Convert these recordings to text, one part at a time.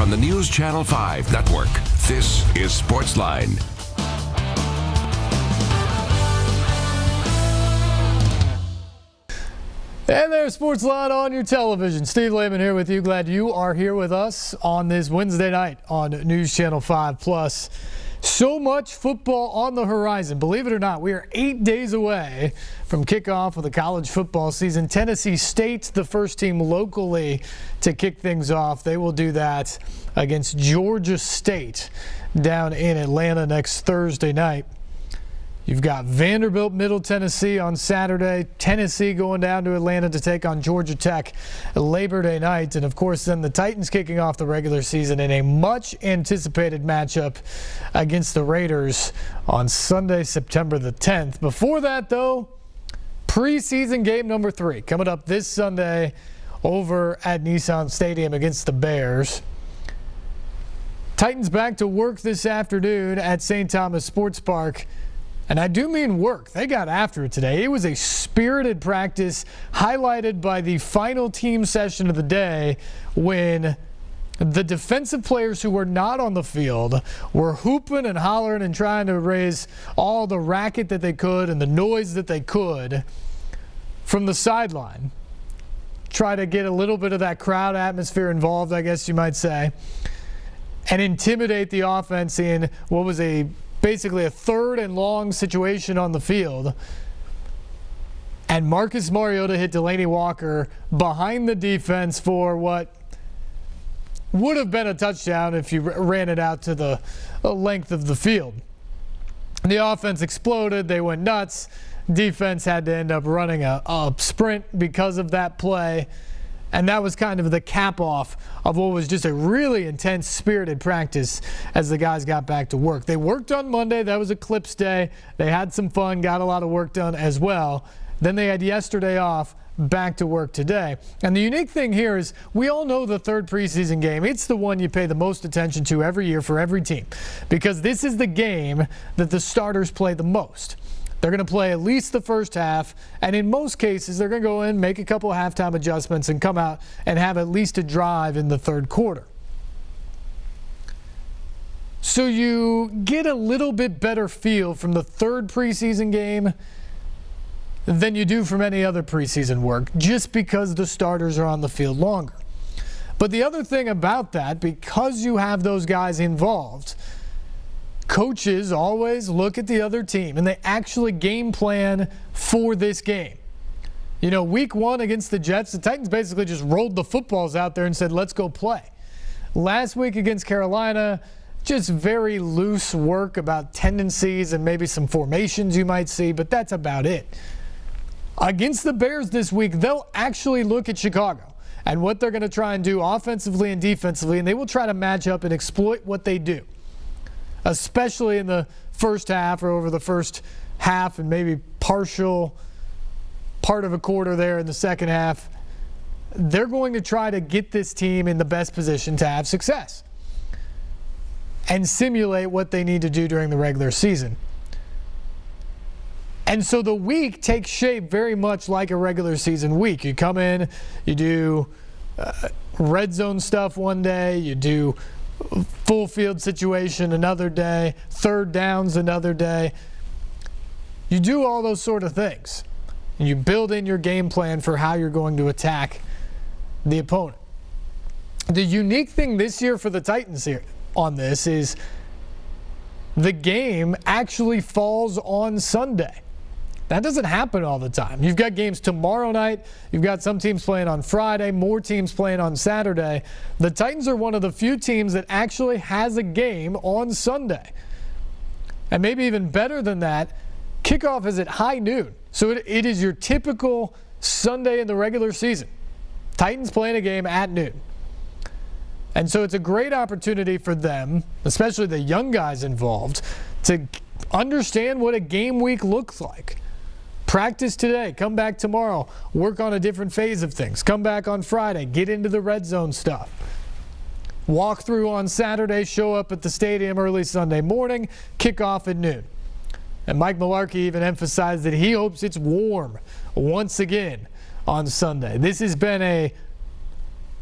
on the News Channel 5 network. This is SportsLine. And there's SportsLine on your television. Steve Layman here with you. Glad you are here with us on this Wednesday night on News Channel 5 Plus. So much football on the horizon. Believe it or not, we are 8 days away from kickoff of the college football season. Tennessee State's the first team locally to kick things off. They will do that against Georgia State down in Atlanta next Thursday night. You've got Vanderbilt, Middle Tennessee on Saturday. Tennessee going down to Atlanta to take on Georgia Tech Labor Day night. And, of course, then the Titans kicking off the regular season in a much-anticipated matchup against the Raiders on Sunday, September the 10th. Before that, though, preseason game number 3 coming up this Sunday over at Nissan Stadium against the Bears. Titans back to work this afternoon at St. Thomas Sports Park. And I do mean work. They got after it today. It was a spirited practice highlighted by the final team session of the day when the defensive players who were not on the field were hooping and hollering and trying to raise all the racket that they could and the noise that they could from the sideline. Try to get a little bit of that crowd atmosphere involved, I guess you might say, and intimidate the offense in what was basically a 3rd and long situation on the field. And Marcus Mariota hit Delanie Walker behind the defense for what would have been a touchdown if you ran it out to the length of the field. The offense exploded. They went nuts. Defense had to end up running a sprint because of that play. And that was kind of the cap-off of what was just a really intense, spirited practice as the guys got back to work. They worked on Monday. That was Eclipse Day. They had some fun, got a lot of work done as well. Then they had yesterday off, back to work today. And the unique thing here is we all know the 3rd preseason game. It's the one you pay the most attention to every year for every team because this is the game that the starters play the most. They're going to play at least the first half, and in most cases, they're going to go in, make a couple of halftime adjustments, and come out and have at least a drive in the 3rd quarter. So you get a little bit better feel from the 3rd preseason game than you do from any other preseason work, just because the starters are on the field longer. But the other thing about that, because you have those guys involved, coaches always look at the other team and they actually game plan for this game. You know, week 1 against the Jets, the Titans basically just rolled the footballs out there and said, let's go play. Last week against Carolina, just very loose work about tendencies and maybe some formations you might see, but that's about it. Against the Bears this week, they'll actually look at Chicago and what they're going to try and do offensively and defensively, and they will try to match up and exploit what they do, especially in the first half or over the first half and maybe partial part of a quarter there in the second half. They're going to try to get this team in the best position to have success and simulate what they need to do during the regular season. And so the week takes shape very much like a regular season week. You come in, you do red zone stuff one day, you do full field situation another day, 3rd downs another day. You do all those sort of things. And you build in your game plan for how you're going to attack the opponent. The unique thing this year for the Titans here on this is the game actually falls on Sunday. That doesn't happen all the time. You've got games tomorrow night. You've got some teams playing on Friday, more teams playing on Saturday. The Titans are one of the few teams that actually has a game on Sunday. And maybe even better than that, kickoff is at high noon. So it is your typical Sunday in the regular season. Titans playing a game at noon. And so it's a great opportunity for them, especially the young guys involved, to understand what a game week looks like. Practice today, come back tomorrow, work on a different phase of things. Come back on Friday, get into the red zone stuff. Walk through on Saturday, show up at the stadium early Sunday morning, kick off at noon. And Mike Mularkey even emphasized that he hopes it's warm once again on Sunday. This has been a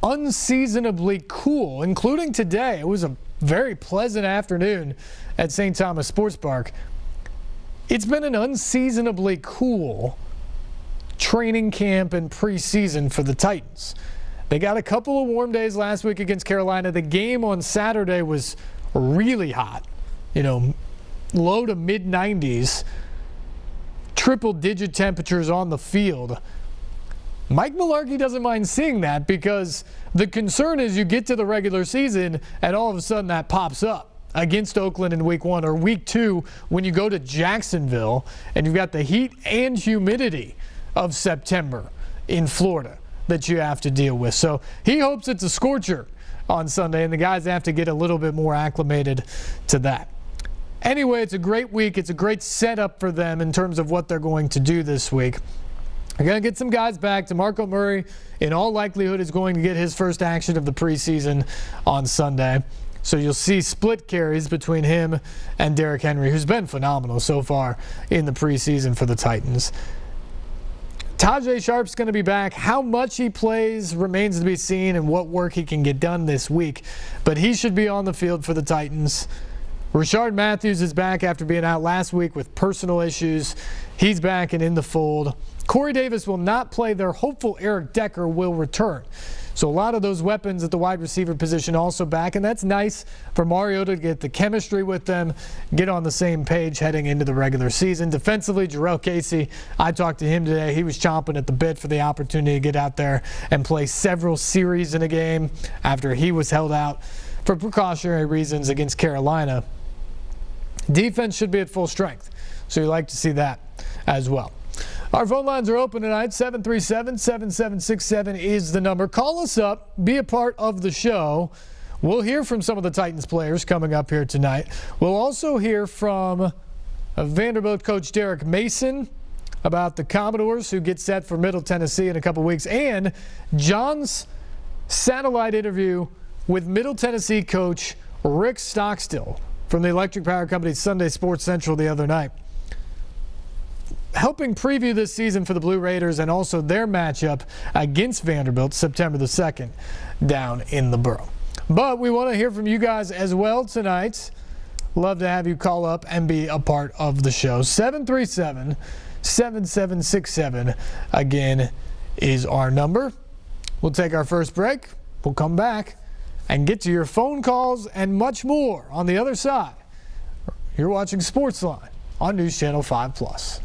unseasonably cool, including today. It was a very pleasant afternoon at St. Thomas Sports Park. It's been an unseasonably cool training camp and preseason for the Titans. They got a couple of warm days last week against Carolina. The game on Saturday was really hot, low to mid-90s, triple-digit temperatures on the field. Mike Mularkey doesn't mind seeing that because the concern is you get to the regular season and all of a sudden that pops up against Oakland in week 1 or week 2 when you go to Jacksonville and you've got the heat and humidity of September in Florida that you have to deal with. So he hopes it's a scorcher on Sunday and the guys have to get a little bit more acclimated to that. Anyway, it's a great week. It's a great setup for them in terms of what they're going to do this week. They're going to get some guys back. DeMarco Murray, in all likelihood, is going to get his first action of the preseason on Sunday. So you'll see split carries between him and Derrick Henry, who's been phenomenal so far in the preseason for the Titans. Tajay Sharp's going to be back. How much he plays remains to be seen and what work he can get done this week. But he should be on the field for the Titans. Rashard Matthews is back after being out last week with personal issues. He's back and in the fold. Corey Davis will not play. Their hopeful Eric Decker will return. So a lot of those weapons at the wide receiver position also back, and that's nice for Mariota to get the chemistry with them, get on the same page heading into the regular season. Defensively, Jarrell Casey, I talked to him today. He was chomping at the bit for the opportunity to get out there and play several series in a game after he was held out for precautionary reasons against Carolina. Defense should be at full strength, so you like to see that as well. Our phone lines are open tonight. 737-7767 is the number. Call us up. Be a part of the show. We'll hear from some of the Titans players coming up here tonight. We'll also hear from Vanderbilt coach Derek Mason about the Commodores, who get set for Middle Tennessee in a couple weeks, and John's satellite interview with Middle Tennessee coach Rick Stockstill from the Electric Power Company's Sunday Sports Central the other night, helping preview this season for the Blue Raiders and also their matchup against Vanderbilt September the 2nd down in the Borough. But we want to hear from you guys as well tonight. Love to have you call up and be a part of the show. 737-7767 again is our number. We'll take our first break. We'll come back and get to your phone calls and much more on the other side. You're watching SportsLine on News Channel 5+.